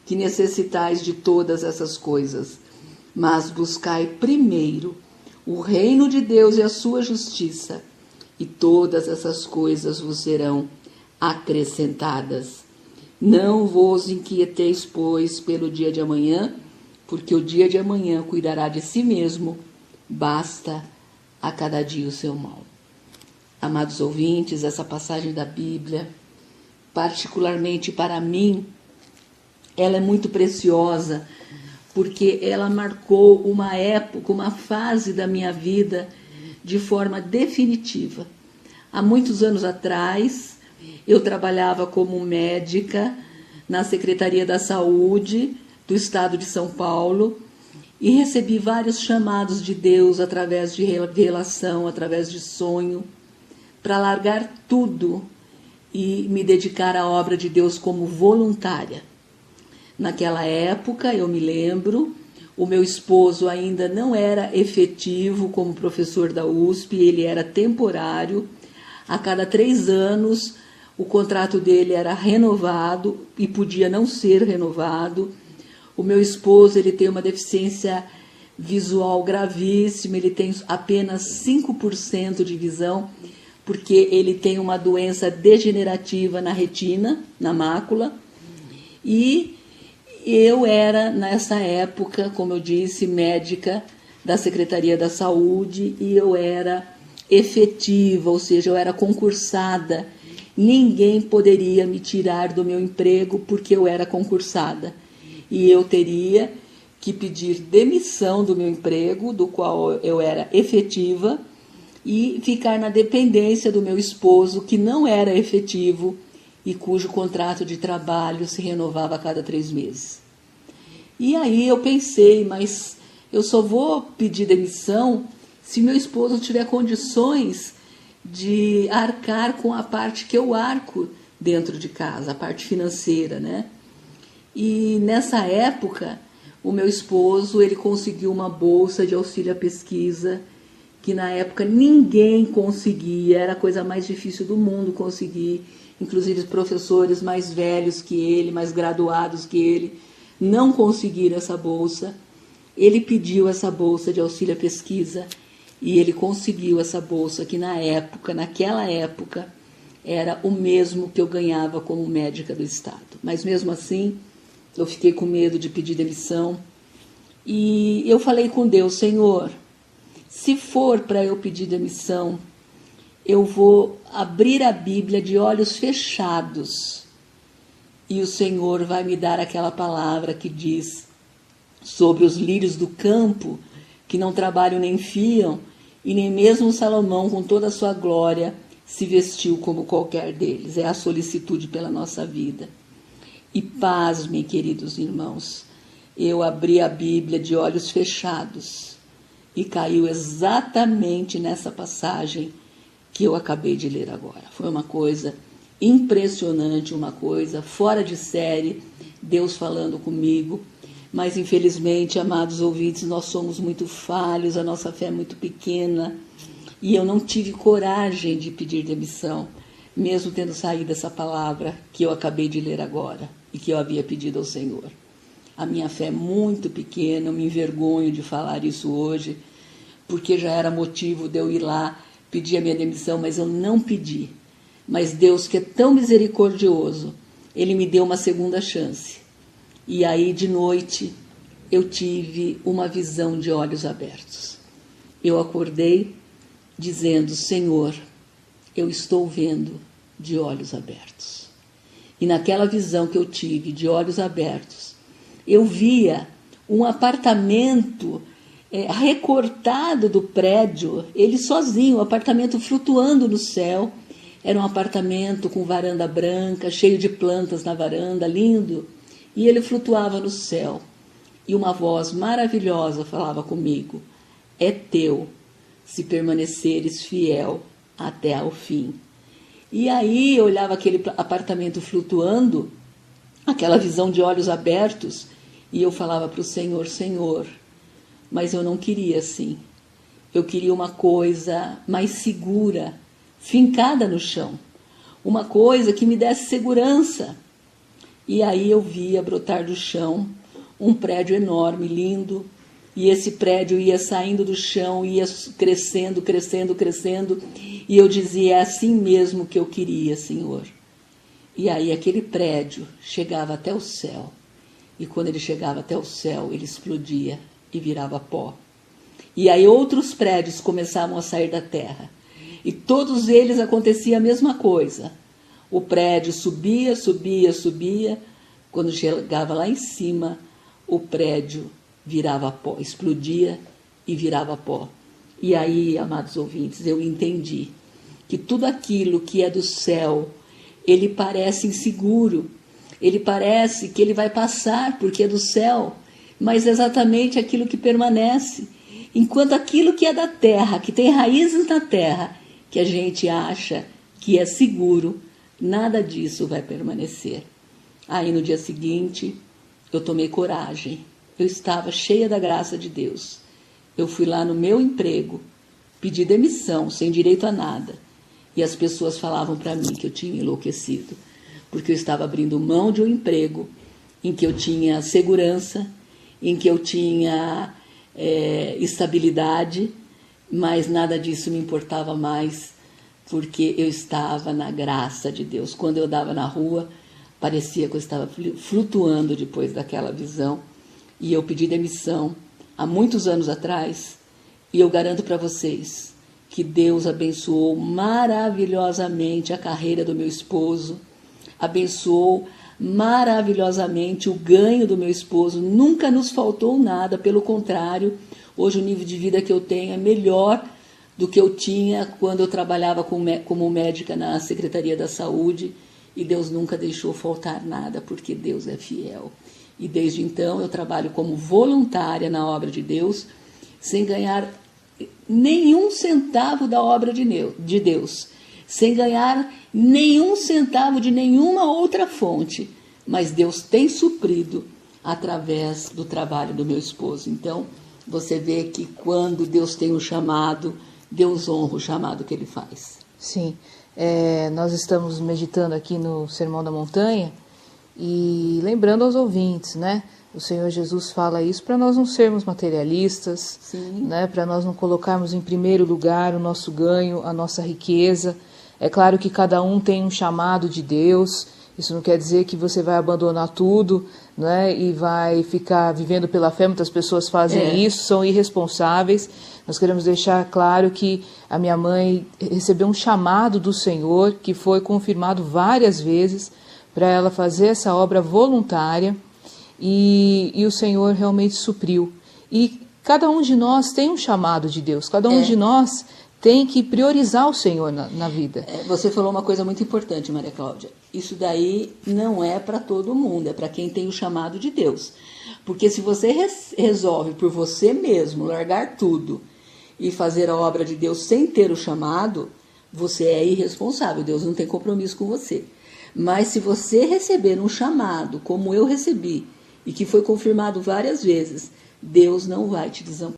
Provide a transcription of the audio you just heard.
que necessitais de todas essas coisas, mas buscai primeiro o reino de Deus e a sua justiça, e todas essas coisas vos serão acrescentadas. Não vos inquieteis, pois, pelo dia de amanhã, porque o dia de amanhã cuidará de si mesmo, basta a cada dia o seu mal. Amados ouvintes, essa passagem da Bíblia, particularmente para mim, ela é muito preciosa, porque ela marcou uma época, uma fase da minha vida de forma definitiva. Há muitos anos atrás, eu trabalhava como médica na Secretaria da Saúde do Estado de São Paulo e recebi vários chamados de Deus através de revelação, através de sonho, para largar tudo e me dedicar à obra de Deus como voluntária. Naquela época, eu me lembro, o meu esposo ainda não era efetivo como professor da USP, ele era temporário. A cada 3 anos, o contrato dele era renovado e podia não ser renovado. O meu esposo, ele tem uma deficiência visual gravíssima, ele tem apenas 5% de visão, porque ele tem uma doença degenerativa na retina, na mácula. E eu era, nessa época, como eu disse, médica da Secretaria da Saúde, e eu era efetiva, ou seja, eu era concursada. Ninguém poderia me tirar do meu emprego porque eu era concursada. E eu teria que pedir demissão do meu emprego, do qual eu era efetiva, e ficar na dependência do meu esposo, que não era efetivo e cujo contrato de trabalho se renovava a cada 3 meses. E aí eu pensei, mas eu só vou pedir demissão se meu esposo tiver condições de arcar com a parte que eu arco dentro de casa, a parte financeira, né? E nessa época, o meu esposo, ele conseguiu uma bolsa de auxílio à pesquisa, que na época ninguém conseguia, era a coisa mais difícil do mundo conseguir, inclusive os professores mais velhos que ele, mais graduados que ele, não conseguiram essa bolsa. Ele pediu essa bolsa de auxílio à pesquisa e ele conseguiu essa bolsa que naquela época, era o mesmo que eu ganhava como médica do Estado. Mas mesmo assim, eu fiquei com medo de pedir demissão e eu falei com Deus: Senhor, se for para eu pedir demissão, eu vou abrir a Bíblia de olhos fechados e o Senhor vai me dar aquela palavra que diz sobre os lírios do campo, que não trabalham nem fiam, e nem mesmo Salomão, com toda a sua glória, se vestiu como qualquer deles. É a solicitude pela nossa vida. E pasmem, queridos irmãos, eu abri a Bíblia de olhos fechados e caiu exatamente nessa passagem que eu acabei de ler agora. Foi uma coisa impressionante, uma coisa fora de série, Deus falando comigo. Mas, infelizmente, amados ouvintes, nós somos muito falhos, a nossa fé é muito pequena, e eu não tive coragem de pedir demissão, mesmo tendo saído essa palavra que eu acabei de ler agora e que eu havia pedido ao Senhor. A minha fé é muito pequena, eu me envergonho de falar isso hoje, porque já era motivo de eu ir lá pedir a minha demissão, mas eu não pedi. Mas Deus, que é tão misericordioso, Ele me deu uma segunda chance. E aí, de noite, eu tive uma visão de olhos abertos. Eu acordei dizendo: Senhor, eu estou vendo de olhos abertos. E naquela visão que eu tive de olhos abertos, eu via um apartamento recortado do prédio, ele sozinho, um apartamento flutuando no céu. Era um apartamento com varanda branca, cheio de plantas na varanda, lindo. E ele flutuava no céu. E uma voz maravilhosa falava comigo: é teu, se permaneceres fiel até ao fim. E aí eu olhava aquele apartamento flutuando, aquela visão de olhos abertos, e eu falava para o Senhor: Senhor, mas eu não queria assim. Eu queria uma coisa mais segura, fincada no chão. Uma coisa que me desse segurança. E aí eu via brotar do chão um prédio enorme, lindo, e esse prédio ia saindo do chão, ia crescendo, crescendo, crescendo, e eu dizia, é assim mesmo que eu queria, Senhor. E aí aquele prédio chegava até o céu, e quando ele chegava até o céu, ele explodia e virava pó. E aí outros prédios começavam a sair da terra, e todos eles acontecia a mesma coisa. O prédio subia, subia, subia, quando chegava lá em cima, o prédio virava pó, explodia e virava pó. E aí, amados ouvintes, eu entendi que tudo aquilo que é do céu, ele parece inseguro, ele parece que ele vai passar porque é do céu, mas é exatamente aquilo que permanece. Enquanto aquilo que é da terra, que tem raízes na terra, que a gente acha que é seguro, nada disso vai permanecer. Aí no dia seguinte, eu tomei coragem. Eu estava cheia da graça de Deus. Eu fui lá no meu emprego, pedi demissão, sem direito a nada. E as pessoas falavam para mim que eu tinha enlouquecido, porque eu estava abrindo mão de um emprego em que eu tinha segurança, em que eu tinha estabilidade, mas nada disso me importava mais, porque eu estava na graça de Deus. Quando eu andava na rua, parecia que eu estava flutuando depois daquela visão. E eu pedi demissão há muitos anos atrás, e eu garanto para vocês que Deus abençoou maravilhosamente a carreira do meu esposo, abençoou maravilhosamente o ganho do meu esposo, nunca nos faltou nada, pelo contrário, hoje o nível de vida que eu tenho é melhor do que eu tinha quando eu trabalhava como médica na Secretaria da Saúde, e Deus nunca deixou faltar nada, porque Deus é fiel. E desde então eu trabalho como voluntária na obra de Deus, sem ganhar nenhum centavo da obra de Deus, sem ganhar nenhum centavo de nenhuma outra fonte, mas Deus tem suprido através do trabalho do meu esposo. Então, você vê que quando Deus tem um chamado, Deus honra o chamado que Ele faz. Sim, nós estamos meditando aqui no Sermão da Montanha, e lembrando aos ouvintes, né? O Senhor Jesus fala isso para nós não sermos materialistas, né? Para nós não colocarmos em primeiro lugar o nosso ganho, a nossa riqueza. É claro que cada um tem um chamado de Deus. Isso não quer dizer que você vai abandonar tudo, né? E vai ficar vivendo pela fé. Muitas pessoas fazem isso, são irresponsáveis. Nós queremos deixar claro que a minha mãe recebeu um chamado do Senhor, que foi confirmado várias vezes, para ela fazer essa obra voluntária, e o Senhor realmente supriu. E cada um de nós tem um chamado de Deus, cada um de nós tem que priorizar o Senhor na vida. Você falou uma coisa muito importante, Maria Cláudia. Isso daí não é para todo mundo, é para quem tem o chamado de Deus. Porque se você resolve por você mesmo largar tudo e fazer a obra de Deus sem ter o chamado, você é irresponsável, Deus não tem compromisso com você. Mas se você receber um chamado, como eu recebi, e que foi confirmado várias vezes, Deus não vai te desamparar.